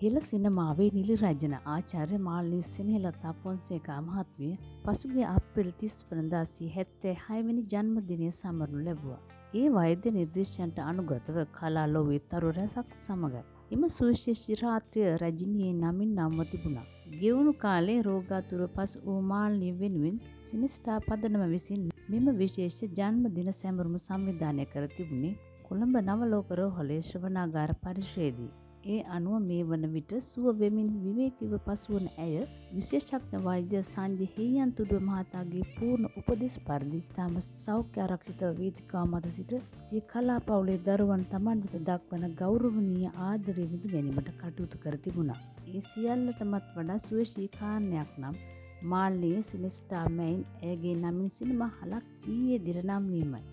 හෙළ සිනමාවේ නිලි රජන ආචාර්ය මාල්නී සෙනෙහෙලතා ෆොන්සේකා මහත්මිය පසුගිය අප්‍රේල් 30 වනදා සිය 76 වෙනි ජන්මදිනය සමරනු ලැබුවා. ඒ වෛද්‍ය නිර්දේශයන්ට අනුගතව කලා ලොවේ තරු රැසක් සමගයි. එම සුවිශේෂී රාත්‍රිය රජිනියේ නමින් නම්ව තිබුණා. ගෙවුණු කාලේ රෝගාතුර පසු වූ මාල්නී වෙනුවෙන් සිනිස්ටා පදනම විසින් මෙම විශේෂ ජන්මදින සැමරුම සංවිධානය කර තිබුණේ කොළඹ නවලෝක රෝහලේ ශ්‍රවණාගාර පරිශ්‍රයේදී. ඒ අනුව මේ වන විට සුව වෙමින් විවේකීව පසුවන ඇය විශේෂඥ වෛද්‍ය සංජය හේයන්තුඩුව මහතාගේ පූර්ණ උපදෙස් පරිදි තම සෞඛ්‍ය ආරක්ෂිත වේදිකාව මත සිට සිය කලා පවුලේ දරුවන් Taman වෙත දක්වන ගෞරවනීය ආදරය විඳ ගැනීමට කටයුතු කර තිබුණා. ඒ සියල්ලටමත් වඩා සුවේශී කාරණයක් නම් මාල්නී සිනිස්ටා මැයින් ඇයගේ නමින් සිනමා හලක් ඊයේ දින නම් වීමයි.